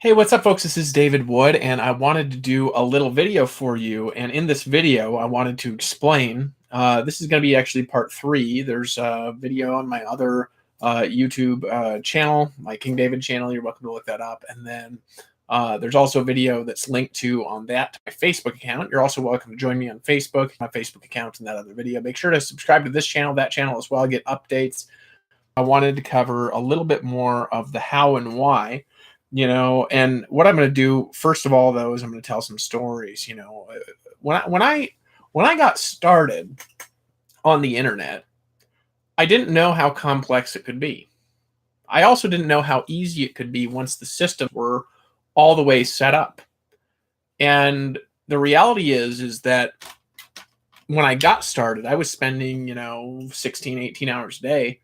Hey, what's up, folks? This is David Wood, and I wanted to do a little video for you. And in this video, I wanted to explain. This is going to be actually part 3. There's a video on my other YouTube channel, my King David channel. You're welcome to look that up. And then there's also a video that's linked to on that to my Facebook account. You're also welcome to join me on Facebook, my Facebook account, and that other video. Make sure to subscribe to this channel, that channel as well. Get updates. I wanted to cover a little bit more of the how and why. And what I'm going to do first of all, though, is I'm going to tell some stories. When I got started on the internet, I didn't know how complex it could be. I also didn't know how easy it could be once the systems were all the way set up. And the reality is that when I got started, I was spending 16, 18 hours a day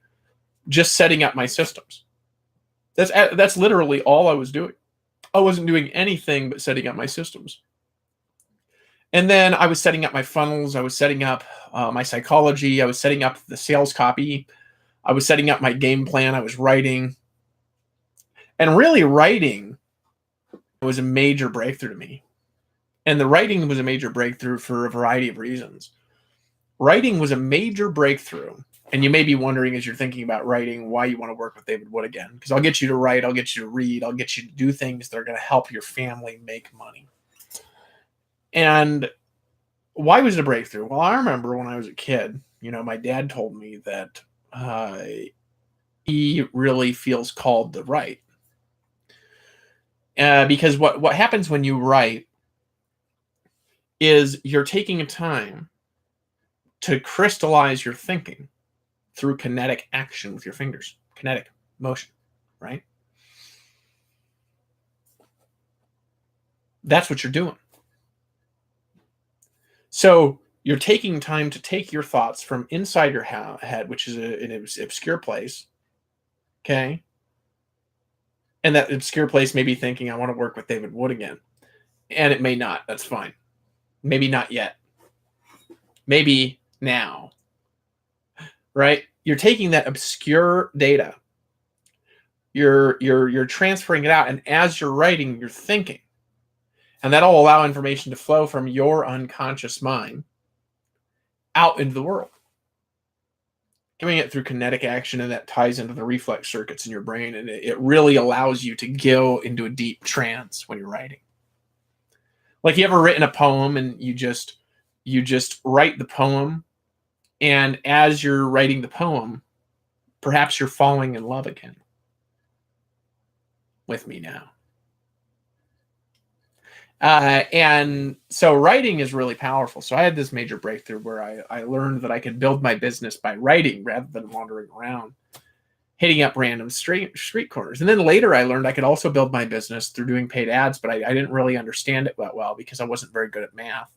just setting up my systems. That's literally all I was doing. I wasn't doing anything but setting up my systems. And then I was setting up my funnels. I was setting up my psychology. I was setting up the sales copy. I was setting up my game plan. I was writing. And really, writing was a major breakthrough to me. And the writing was a major breakthrough for a variety of reasons. Writing was a major breakthrough. And you may be wondering, as you're thinking about writing, why you want to work with David Wood again. Because I'll get you to write, I'll get you to read, I'll get you to do things that are going to help your family make money. And why was it a breakthrough? Well, I remember when I was a kid, my dad told me that he really feels called to write. Because what happens when you write is you're taking a time to crystallize your thinking through kinetic action with your fingers, kinetic motion, right? That's what you're doing. So you're taking time to take your thoughts from inside your head, which is an obscure place, okay? And that obscure place may be thinking, I want to work with David Wood again. And it may not. That's fine. Maybe not yet. Maybe now, right? You're taking that obscure data, you're transferring it out, and as you're writing, you're thinking, and that'll allow information to flow from your unconscious mind out into the world, doing it through kinetic action, and that ties into the reflex circuits in your brain, and it really allows you to go into a deep trance when you're writing. Like, you ever written a poem and you just write the poem, and as you're writing the poem, perhaps you're falling in love again with me now. And so writing is really powerful. So I had this major breakthrough where I learned that I could build my business by writing rather than wandering around, hitting up random street corners. And then later I learned I could also build my business through doing paid ads, but I didn't really understand it that well because I wasn't very good at math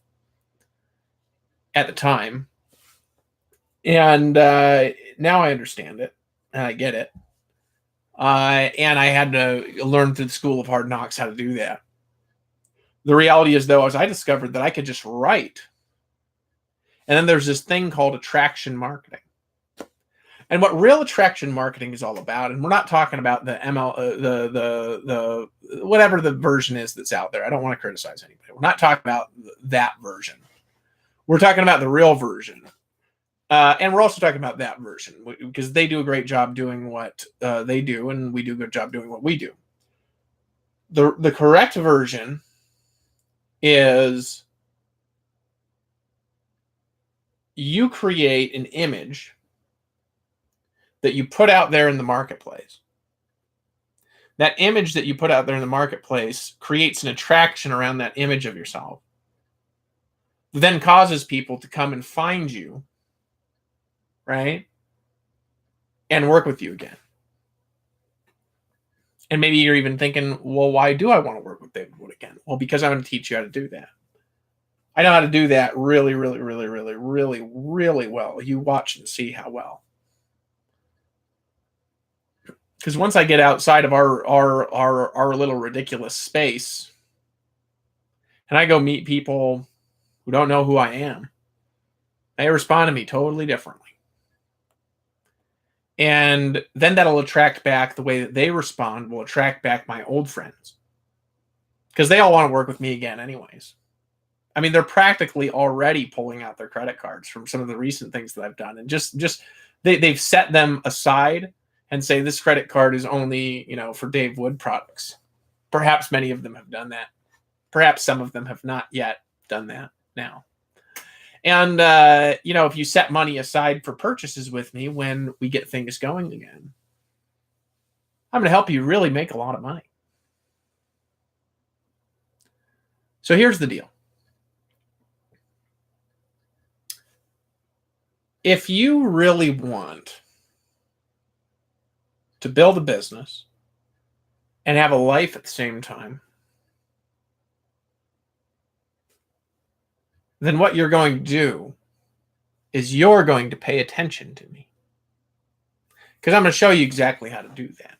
at the time. And now I understand it, and I get it. And I had to learn through the School of Hard Knocks how to do that. The reality is, though, I discovered that I could just write. And then there's this thing called attraction marketing. And what real attraction marketing is all about, and we're not talking about the the whatever the version is that's out there. I don't want to criticize anybody. We're not talking about that version. We're talking about the real version. And we're also talking about that version because they do a great job doing what they do, and we do a good job doing what we do. The correct version is you create an image that you put out there in the marketplace. That image that you put out there in the marketplace creates an attraction around that image of yourself, then causes people to come and find you, right? And work with you again. And maybe you're even thinking, well, why do I want to work with David Wood again? Well, because I'm going to teach you how to do that. I know how to do that really, really, really, really, really, really well. You watch and see how well. Because once I get outside of our little ridiculous space, and I go meet people who don't know who I am, they respond to me totally differently. And then that'll attract back the way that they respond will attract back my old friends. because they all want to work with me again anyways. I mean, they're practically already pulling out their credit cards from some of the recent things that I've done, and just they've set them aside and say this credit card is only, for Dave Wood products. Perhaps many of them have done that. Perhaps some of them have not yet done that now. And if you set money aside for purchases with me when we get things going again, I'm going to help you really make a lot of money. So here's the deal. If you really want to build a business and have a life at the same time, then what you're going to do is you're going to pay attention to me. Because I'm going to show you exactly how to do that.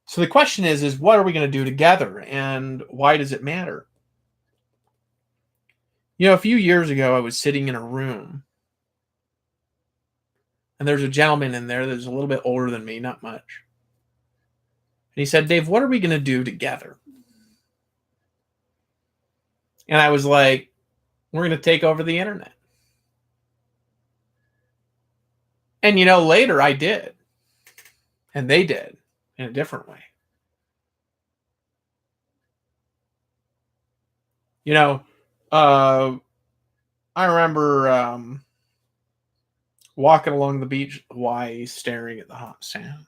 So the question is what are we going to do together, and why does it matter? A few years ago, I was sitting in a room, and there's a gentleman in there that's a little bit older than me, not much. And he said, Dave, what are we going to do together? And I was like, we're going to take over the internet. And, later I did. And they did in a different way. I remember walking along the beach in Hawaii, staring at the hot sand.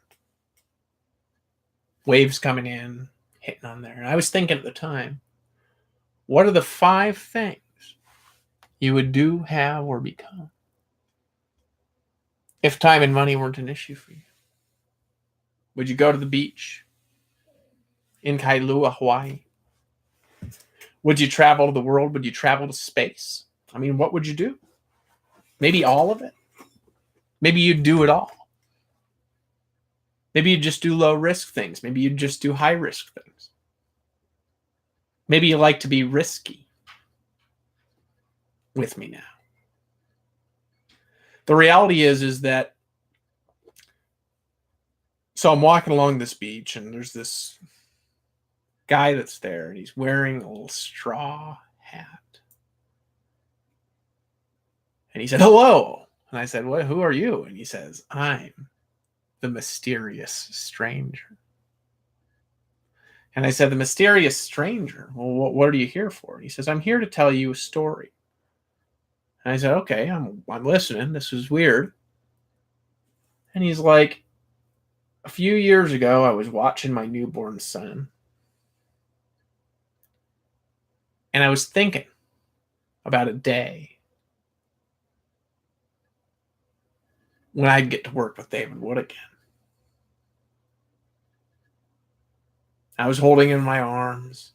Waves coming in, hitting on there. And I was thinking at the time, what are the 5 things you would do, have, or become if time and money weren't an issue for you? Would you go to the beach in Kailua, Hawaii? Would you travel to the world? Would you travel to space? I mean, what would you do? Maybe all of it. Maybe you'd do it all. Maybe you'd just do low risk things. Maybe you'd just do high risk things. Maybe you like to be risky with me now. The reality is that, so I'm walking along this beach and there's this guy that's there and he's wearing a little straw hat. And he said, hello. And I said, "What? Who are you?" And he says, "I'm the mysterious stranger." And I said, "The mysterious stranger? Well, what are you here for?" And he says, "I'm here to tell you a story." And I said, "Okay, I'm listening. This is weird." And he's like, "A few years ago, I was watching my newborn son. And I was thinking about a day when I'd get to work with David Wood again. I was holding him in my arms,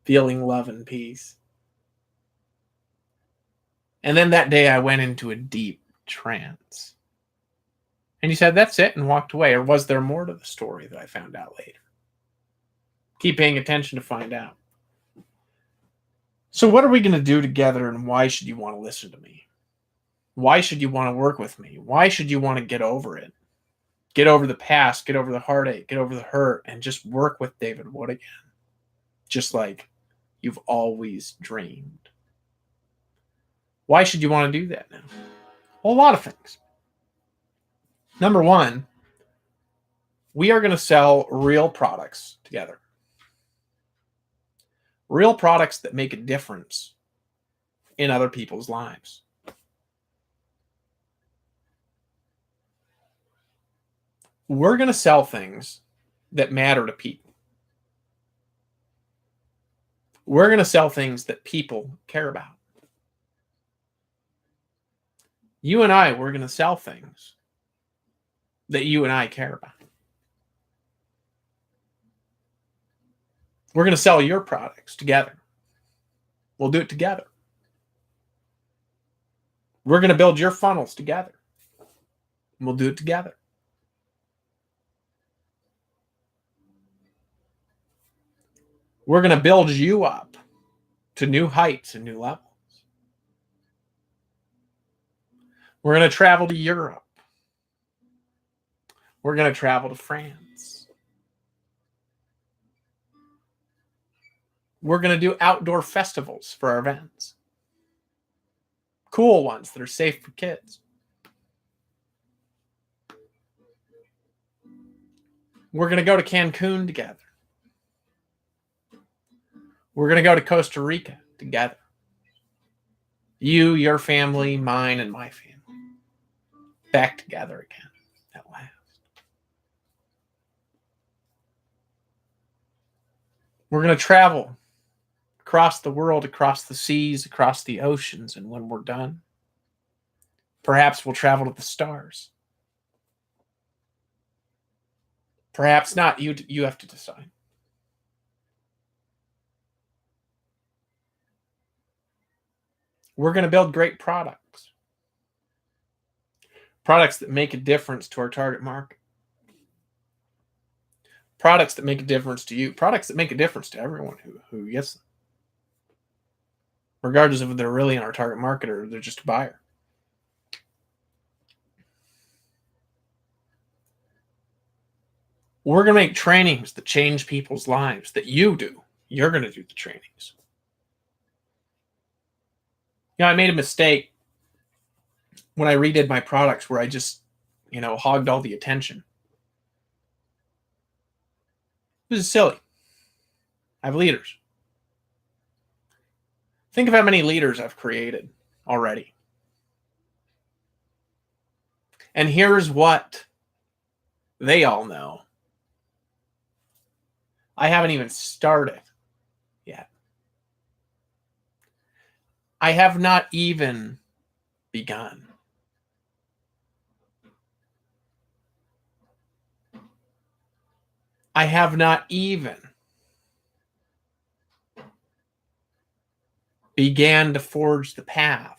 feeling love and peace. And then that day I went into a deep trance." And he said, "That's it," and walked away. Or was there more to the story that I found out later? Keep paying attention to find out. So what are we going to do together, and why should you want to listen to me? Why should you want to work with me? Why should you want to get over it? Get over the past, get over the heartache, get over the hurt, and just work with David Wood again. Just like you've always dreamed. Why should you want to do that now? Well, a lot of things. Number one, we are going to sell real products together. Real products that make a difference in other people's lives. We're going to sell things that matter to people. We're going to sell things that people care about. You and I, we're going to sell things that you and I care about. We're going to sell your products together. We'll do it together. We're going to build your funnels together. And we'll do it together. We're going to build you up to new heights and new levels. We're going to travel to Europe. We're going to travel to France. We're going to do outdoor festivals for our events. Cool ones that are safe for kids. We're going to go to Cancun together. We're going to go to Costa Rica together. You, your family, mine, and my family. Back together again at last. We're going to travel across the world, across the seas, across the oceans, and when we're done, perhaps we'll travel to the stars. Perhaps not. You have to decide. We're going to build great products. Products that make a difference to our target market. Products that make a difference to you. Products that make a difference to everyone who gets them. Regardless of if they're really in our target market or they're just a buyer. We're going to make trainings that change people's lives that you do. You're going to do the trainings. I made a mistake when I redid my products where I just, hogged all the attention. This is silly. I have leaders. Think of how many leaders I've created already. And here's what they all know. I haven't even started yet. I have not even begun. I have not even began to forge the path.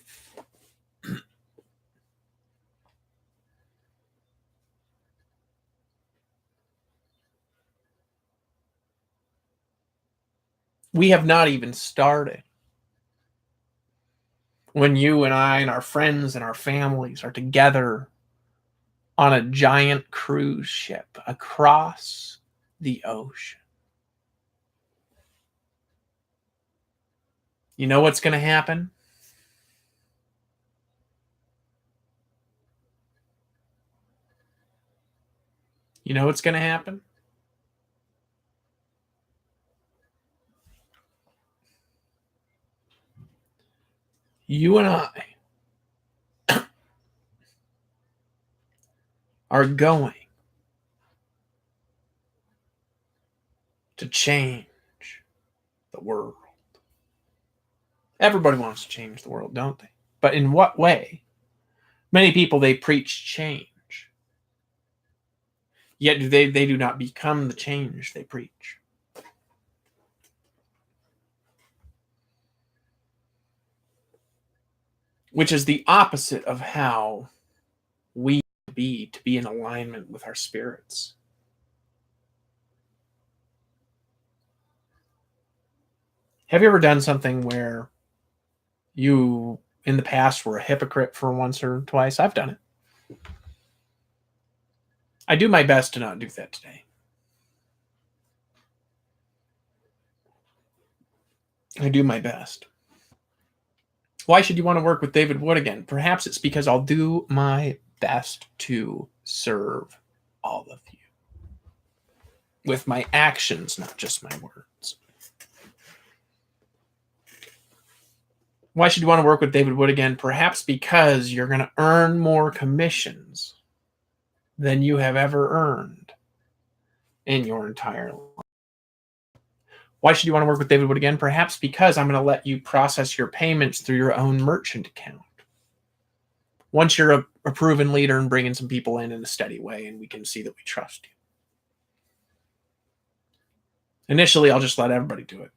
We have not even started. When you and I and our friends and our families are together on a giant cruise ship across the ocean. You know what's going to happen? You know what's going to happen? You and I are going to change the world. Everybody wants to change the world, don't they? But in what way? Many people, they preach change. Yet they do not become the change they preach. Which is the opposite of how we be to be in alignment with our spirits. Have you ever done something where you in the past were a hypocrite for once or twice? I've done it. I do my best to not do that today. I do my best. Why should you want to work with David Wood again? Perhaps it's because I'll do my best to serve all of you. With my actions, not just my words. Why should you want to work with David Wood again? Perhaps because you're going to earn more commissions than you have ever earned in your entire life. Why should you want to work with David Wood again? Perhaps because I'm going to let you process your payments through your own merchant account. Once you're a proven leader and bringing some people in a steady way, and we can see that we trust you. Initially, I'll just let everybody do it.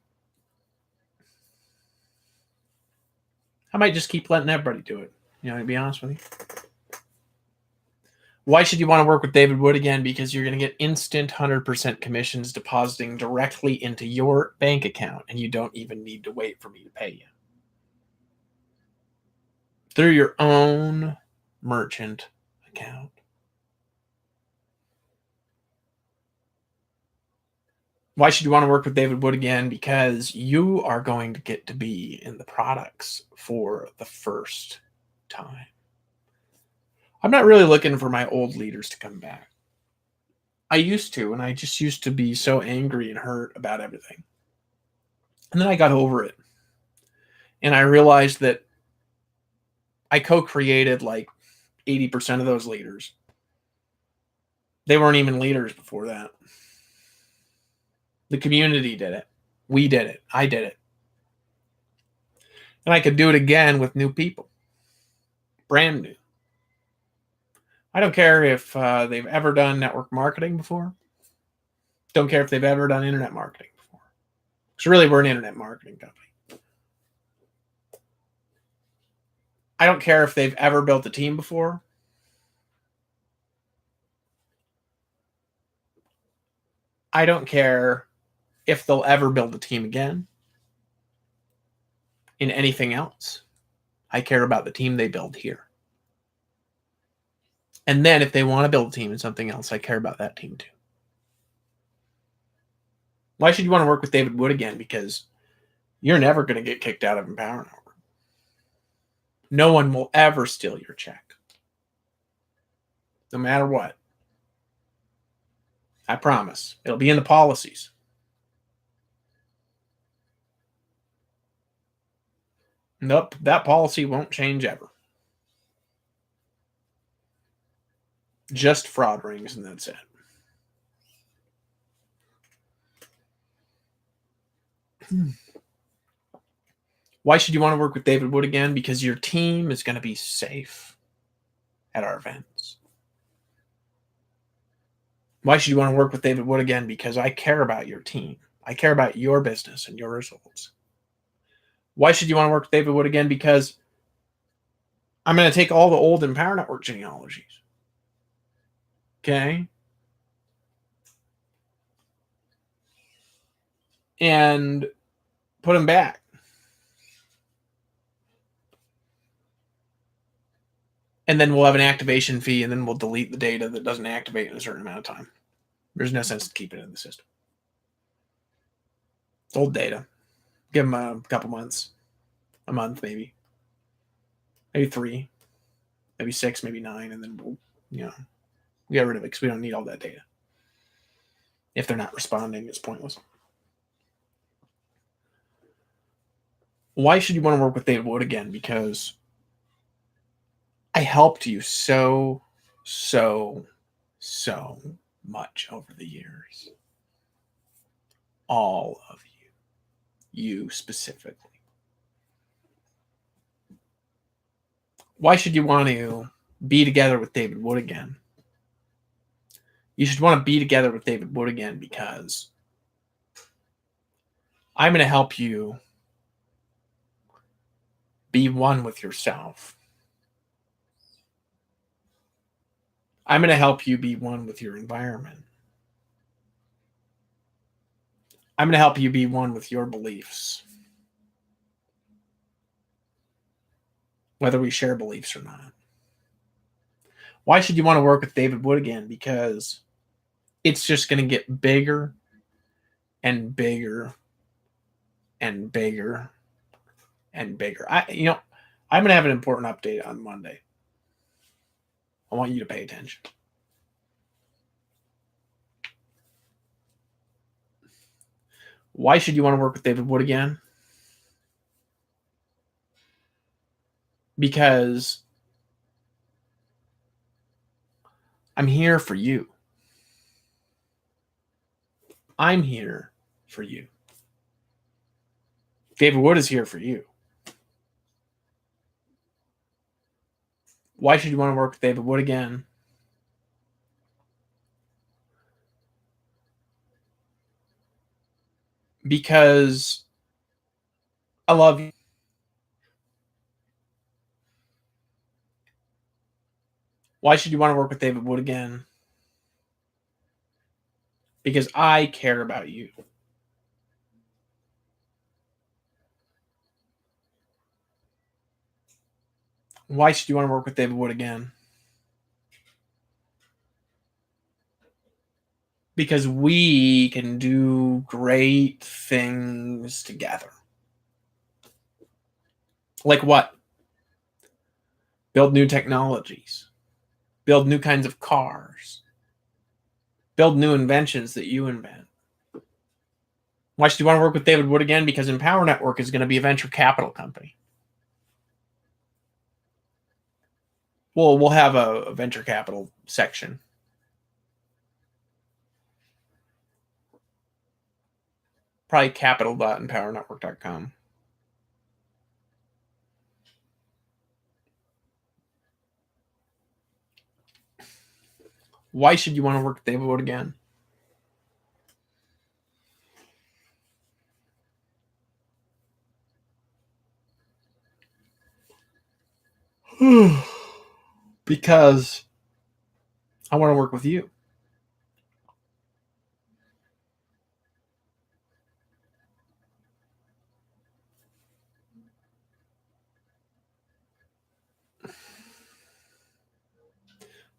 I might just keep letting everybody do it, to be honest with you. Why should you want to work with David Wood again? Because you're going to get instant 100% commissions depositing directly into your bank account, and you don't even need to wait for me to pay you. Through your own merchant account. Why should you want to work with David Wood again? Because you are going to get to be in the products for the first time. I'm not really looking for my old leaders to come back. I used to, and I just used to be so angry and hurt about everything. And then I got over it. And I realized that I co-created like 80% of those leaders. They weren't even leaders before that. The community did it. We did it. I did it. And I could do it again with new people. Brand new. I don't care if they've ever done network marketing before. Don't care if they've ever done internet marketing before. So really, we're an internet marketing company. I don't care if they've ever built a team before. I don't care if they'll ever build a team again in anything else. I care about the team they build here. And then if they want to build a team in something else, I care about that team too. Why should you want to work with David Wood again? Because you're never going to get kicked out of Empower Network. No one will ever steal your check. No matter what. I promise. It'll be in the policies. Nope, that policy won't change ever. Just fraud rings, and that's it. Why should you want to work with David Wood again? Because your team is going to be safe at our events. Why should you want to work with David Wood again? Because I care about your team. I care about your business and your results. Why should you want to work with David Wood again? Because I'm going to take all the old Empower Network genealogies. Okay? And put them back. And then we'll have an activation fee, and then we'll delete the data that doesn't activate in a certain amount of time. There's no sense to keep it in the system. It's old data. Give them a couple months, a month maybe 3, maybe 6, maybe 9, and then we'll, get rid of it because we don't need all that data. If they're not responding, it's pointless. Why should you want to work with David Wood again? Because I helped you so much over the years. All of you specifically. Why should you want to be together with David Wood again? You should want to be together with David Wood again because I'm going to help you be one with yourself. I'm going to help you be one with your environment. I'm going to help you be one with your beliefs. Whether we share beliefs or not. Why should you want to work with David Wood again? Because it's just going to get bigger and bigger and bigger and bigger. I'm going to have an important update on Monday. I want you to pay attention. Why should you want to work with David Wood again? Because I'm here for you. I'm here for you. David Wood is here for you. Why should you want to work with David Wood again? Because I love you. Why should you want to work with David Wood again? Because I care about you. Why should you want to work with David Wood again? Because we can do great things together. Like what? Build new technologies. Build new kinds of cars. Build new inventions that you invent. Why should you want to work with David Wood again? Because Empower Network is going to be a venture capital company. Well, we'll have a venture capital section. Probably capital.empowernetwork.com. Why should you want to work with David Wood again? Because I want to work with you.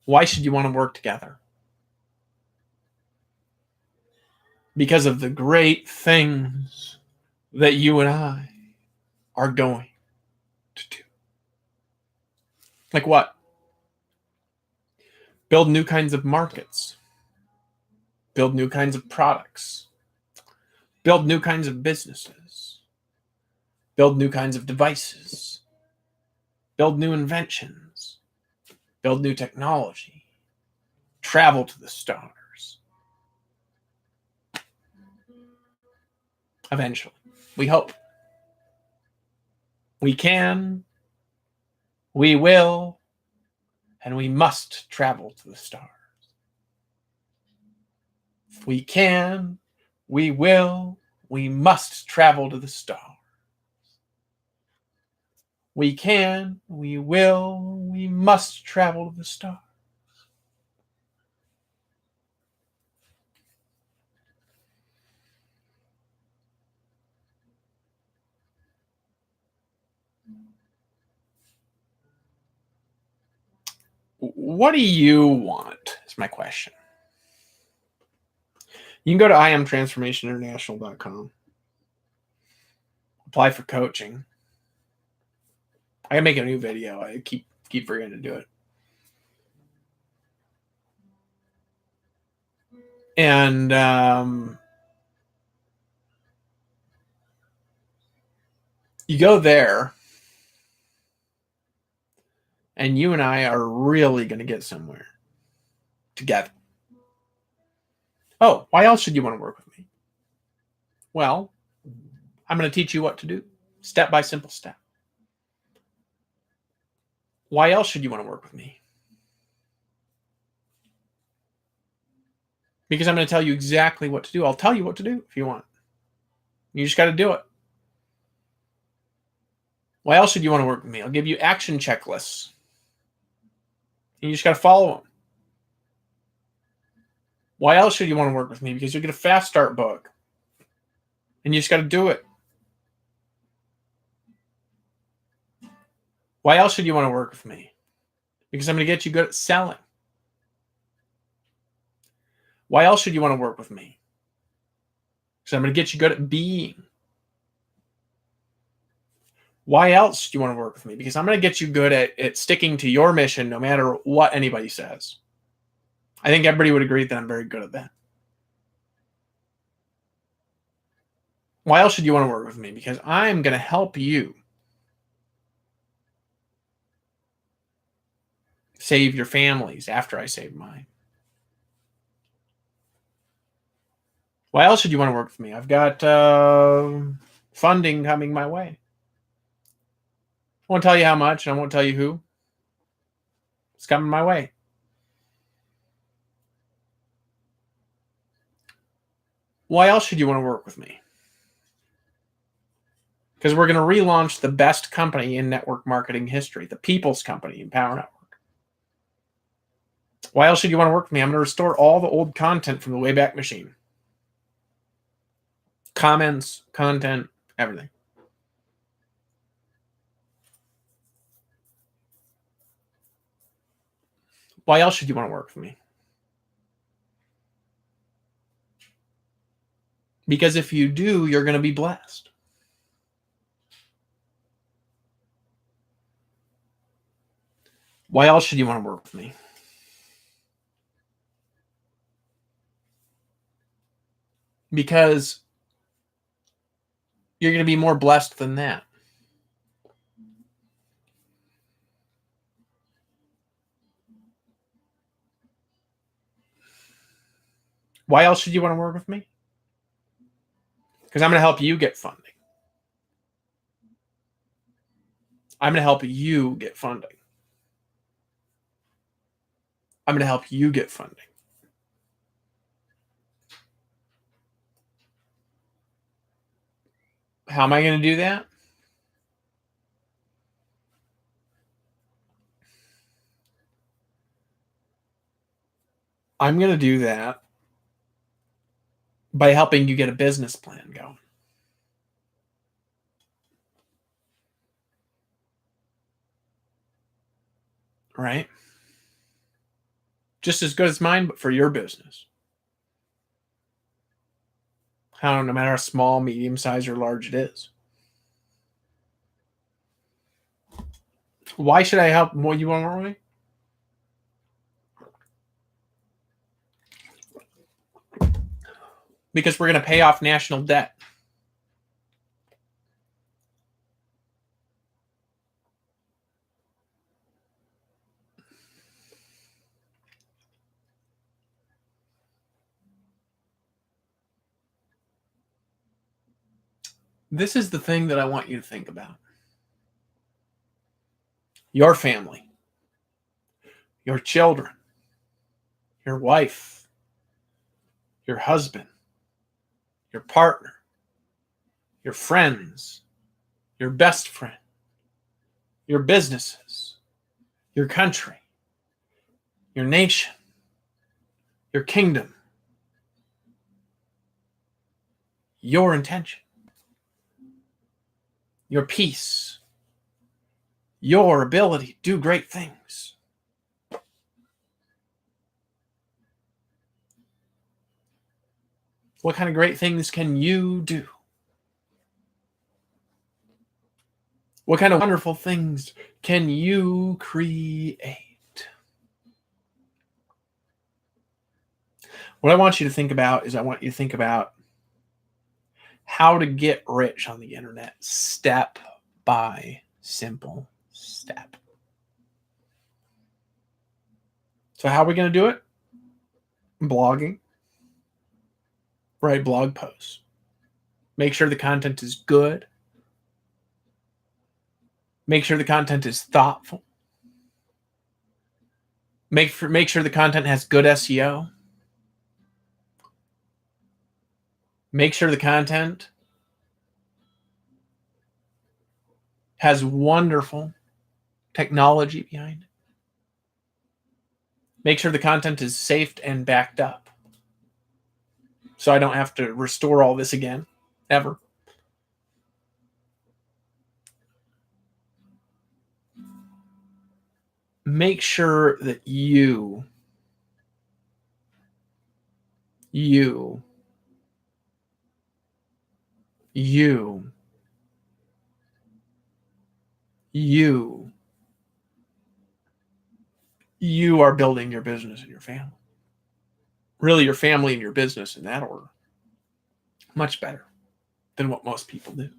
Why should you want to work together? Because of the great things that you and I are going to do. Like what? Build new kinds of markets. Build new kinds of products. Build new kinds of businesses. Build new kinds of devices. Build new inventions. Build new technology. Travel to the stars. Eventually. We hope. We can. We will. And we must travel to the stars. We can. We will. We must travel to the stars. We can, we will, we must travel to the stars. What do you want? Is my question. You can go to IamTransformationInternational.com. Apply for coaching. I gotta make a new video. I keep forgetting to do it. And you go there, and you and I are really going to get somewhere together. Oh, why else should you want to work with me? Well, I'm going to teach you what to do, step by simple step. Why else should you want to work with me? Because I'm going to tell you exactly what to do. I'll tell you what to do if you want. You just got to do it. Why else should you want to work with me? I'll give you action checklists. You just got to follow them. Why else should you want to work with me? Because you'll get a fast start book. And you just got to do it. Why else should you want to work with me? Because I'm going to get you good at selling. Why else should you want to work with me? Because I'm going to get you good at being. Why else do you want to work with me? Because I'm going to get you good at sticking to your mission no matter what anybody says. I think everybody would agree that I'm very good at that. Why else should you want to work with me? Because I'm going to help you save your families after I save mine. Why else should you want to work with me? I've got funding coming my way. I won't tell you how much, and I won't tell you who. It's coming my way. Why else should you want to work with me? Because we're going to relaunch the best company in network marketing history, the People's Company, Empower Network. Why else should you want to work with me? I'm going to restore all the old content from the Wayback Machine. Comments, content, everything. Why else should you want to work with me? Because if you do, you're going to be blessed. Why else should you want to work with me? Because you're going to be more blessed than that. Why else should you want to work with me? Because I'm going to help you get funding. I'm going to help you get funding. I'm going to help you get funding. How am I going to do that? I'm going to do that by helping you get a business plan going. Right? Just as good as mine, but for your business. No matter how small, medium size, or large it is. Why should I help? What you want to work with me? Because we're going to pay off national debt. This is the thing that I want you to think about. Your family, your children, your wife, your husband, your partner, your friends, your best friend, your businesses, your country, your nation, your kingdom, your intention, your peace, your ability to do great things. What kind of great things can you do? What kind of wonderful things can you create? What I want you to think about is I want you to think about how to get rich on the internet step by simple step. So how are we going to do it? Blogging. Write blog posts. Make sure the content is good. Make sure the content is thoughtful. Make sure the content has good SEO. Make sure the content has wonderful technology behind it. Make sure the content is safe and backed up. So I don't have to restore all this again, ever. Make sure that you are building your business and your family. Really, your family and your business in that order. Much better than what most people do.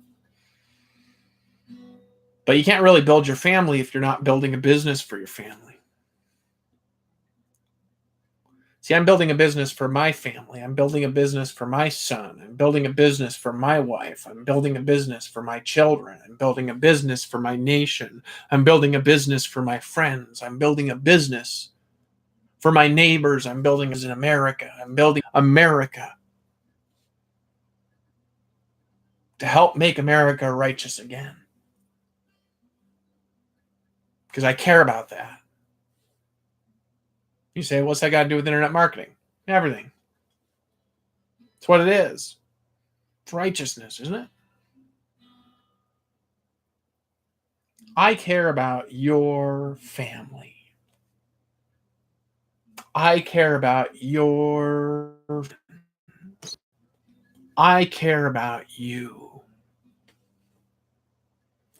But you can't really build your family if you're not building a business for your family. See, I'm building a business for my family. I'm building a business for my son. I'm building a business for my wife. I'm building a business for my children. I'm building a business for my nation. I'm building a business for my friends. I'm building a business for my neighbors. I'm building as in America. I'm building America to help make America righteous again. Because I care about that. You say, what's that got to do with internet marketing? Everything. It's what it is. It's righteousness, isn't it? I care about your family. I care about your... I care about you.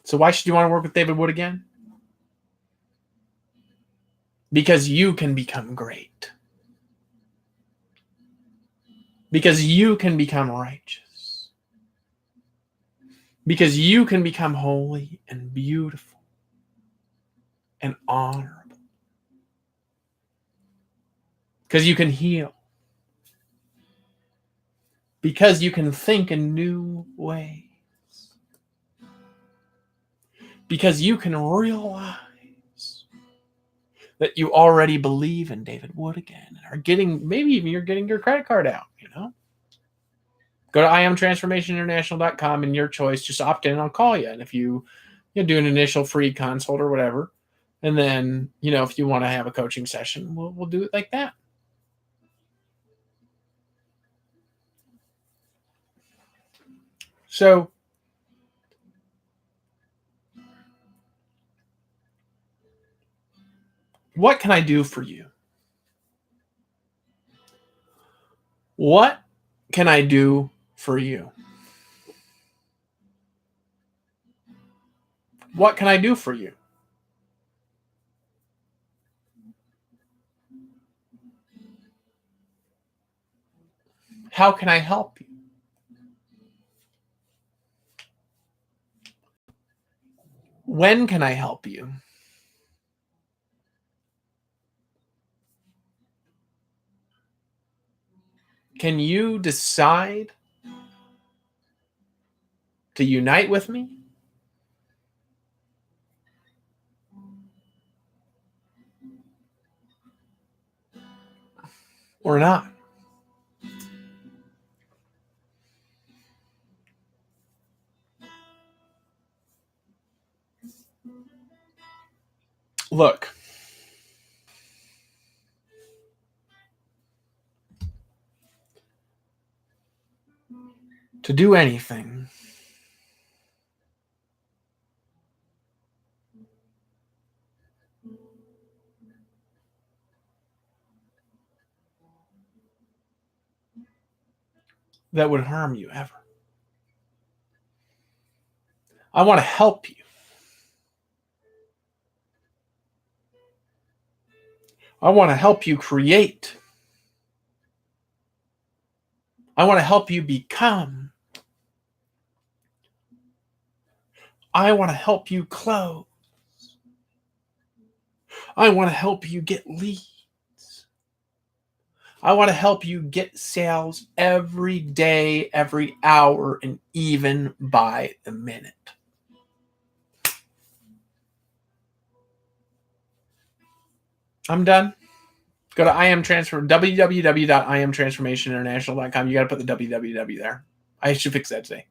So why should you want to work with David Wood again? Because you can become great. Because you can become righteous. Because you can become holy and beautiful and honorable. Because you can heal. Because you can think in new ways. Because you can realize that you already believe in David Wood again and are getting, maybe even you're getting your credit card out, you know? Go to IamTransformationInternational.com and your choice, just opt in and I'll call you. And if you do an initial free consult or whatever, and then, if you want to have a coaching session, we'll do it like that. So, what can I do for you? What can I do for you? What can I do for you? How can I help you? When can I help you? Can you decide to unite with me? Or not? Look, to do anything, that would harm you ever. I want to help you. I want to help you create. I want to help you become. I want to help you close. I want to help you get leads. I want to help you get sales every day, every hour, and even by the minute. I'm done. Go to www.iamtransformationinternational.com. You got to put the www there. I should fix that today.